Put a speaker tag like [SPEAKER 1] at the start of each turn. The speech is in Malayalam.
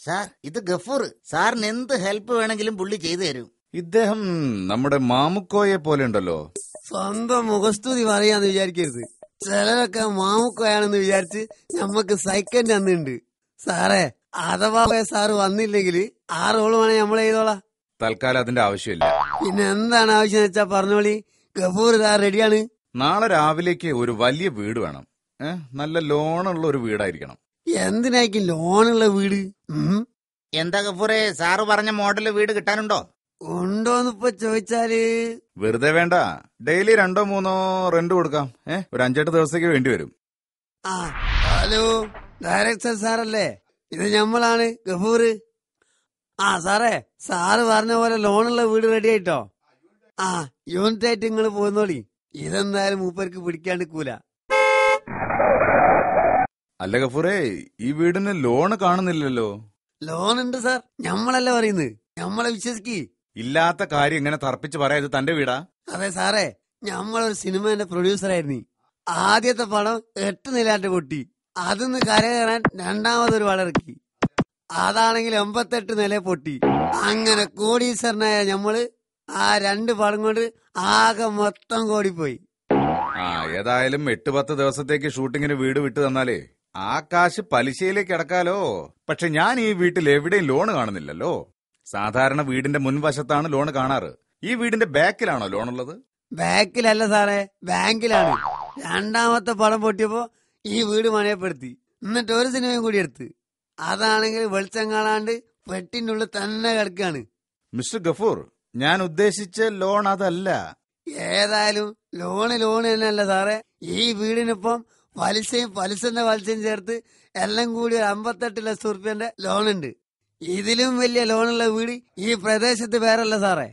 [SPEAKER 1] സാർ, ഇത് ഗഫൂർ. സാറിന് എന്ത് ഹെൽപ്പ് വേണമെങ്കിലും പുള്ളി ചെയ്തു തരും.
[SPEAKER 2] ഇദ്ദേഹം നമ്മുടെ മാമുക്കോയെ പോലെ ഉണ്ടല്ലോ.
[SPEAKER 3] സ്വന്തം മുഖസ്തുതി പറയാന്ന് വിചാരിക്കരുത്. ചിലരൊക്കെ മാമുക്കോയാണെന്ന് വിചാരിച്ച് ഞമ്മക്ക് സെക്കൻഡ് അന്നുണ്ട്. സാറേ, അഥവാ സാറ് വന്നില്ലെങ്കിൽ ആ റോള് വേണേ നമ്മൾ ചെയ്തോളാം.
[SPEAKER 2] തൽക്കാലം അതിന്റെ ആവശ്യമില്ല.
[SPEAKER 3] പിന്നെ എന്താണ് ആവശ്യം വെച്ചാ പറഞ്ഞോളി. ഗഫൂർ ഇതാ റെഡിയാണ്.
[SPEAKER 2] നാളെ രാവിലേക്ക് ഒരു വലിയ വീട് വേണം. നല്ല ലോണുള്ള ഒരു വീടായിരിക്കണം.
[SPEAKER 3] എന്തിനായിരിക്കും ലോണുള്ള വീട്?
[SPEAKER 1] എന്താ ഗഫൂറെ, സാറ് പറഞ്ഞ മോഡല് വീട് കിട്ടാനുണ്ടോ?
[SPEAKER 3] ഉണ്ടോന്നിപ്പോ ചോദിച്ചാല്
[SPEAKER 2] വെറുതെ വേണ്ട, ഡെയിലി 2-3 റെന്റ് കൊടുക്കാം. ഒരു 5-8 ദിവസത്തേക്ക് വേണ്ടി വരും.
[SPEAKER 3] ഹലോ, ഡയറക്ടർ സാറല്ലേ? ഇത് ഞമ്മളാണ്, ഗഫൂർ. സാറേ, സാറ് പറഞ്ഞ പോലെ ലോണുള്ള വീട് റെഡി ആയിട്ടോ. യൂണിറ്റ് ആയിട്ട് നിങ്ങൾ പോന്നോളി. ഇതെന്തായാലും മൂപ്പർക്ക് പിടിക്കാണ്ടിക്കൂല.
[SPEAKER 2] അല്ല ഗഫൂറെ, ഈ വീടിന് ലോണ് കാണുന്നില്ലല്ലോ.
[SPEAKER 3] ലോൺ ഉണ്ട് സാർ, ഞമ്മളല്ലേ പറയുന്നത്. ഞമ്മളെ വിശ്വസിക്ക്.
[SPEAKER 2] ഇല്ലാത്ത കാര്യം ഇങ്ങനെ തർപ്പിച്ച് പറയാ. ഇത് തന്റെ വീടാ?
[SPEAKER 3] അതെ സാറേ, ഞമ്മളൊരു സിനിമന്റെ പ്രൊഡ്യൂസർ ആയിരുന്നു. ആദ്യത്തെ പടം 8 നിലാന്റെ പൊട്ടി. അതിന്ന് കരകയറാൻ രണ്ടാമതൊരു പടം ഇറക്കി. അതാണെങ്കിൽ 88 നില പൊട്ടി. അങ്ങനെ കോടീശ്വരനായ ഞമ്മള് ആ 2 പടം കൊണ്ട് ആകെ മൊത്തം കോടിപ്പോയി.
[SPEAKER 2] ഏതായാലും 8-10 ദിവസത്തേക്ക് ഷൂട്ടിങ്ങിന് വീട് വിട്ടു തന്നാലേ ആ കാശ് പലിശയിലേക്ക് അടക്കാലോ. പക്ഷെ ഞാൻ ഈ വീട്ടിൽ എവിടെയും ലോണ് കാണുന്നില്ലല്ലോ. സാധാരണ വീടിന്റെ മുൻവശത്താണ് ലോണ് കാണാറ്. ഈ വീടിന്റെ ബാക്കിലാണോ ലോണുള്ളത്?
[SPEAKER 3] ബാക്കിലല്ല സാറേ, ബാങ്കിലാണ്. രണ്ടാമത്തെ പടം പൊട്ടിയപ്പോ ഈ വീട് മണയപ്പെടുത്തി. എന്നിട്ട് ഒരു സിനിമയും കൂടി എടുത്ത്. അതാണെങ്കിൽ വെളിച്ചം കാണാണ്ട് പെട്ടിന്റെ ഉള്ളിൽ തന്നെ കിടക്കാണ്.
[SPEAKER 2] മിസ്റ്റർ ഗഫൂർ, ഞാൻ ഉദ്ദേശിച്ച ലോൺ അതല്ല.
[SPEAKER 3] ഏതായാലും ലോണ് തന്നെയല്ല സാറേ. ഈ വീടിനിപ്പം പലിശന്റെ പലിശയും ചേർത്ത് എല്ലാം കൂടി 58 ലക്ഷം ഉറുപ്പ്യന്റെ ലോണുണ്ട്. ഇതിലും വലിയ ലോണുള്ള വീട് ഈ പ്രദേശത്ത് വേറല്ല സാറേ.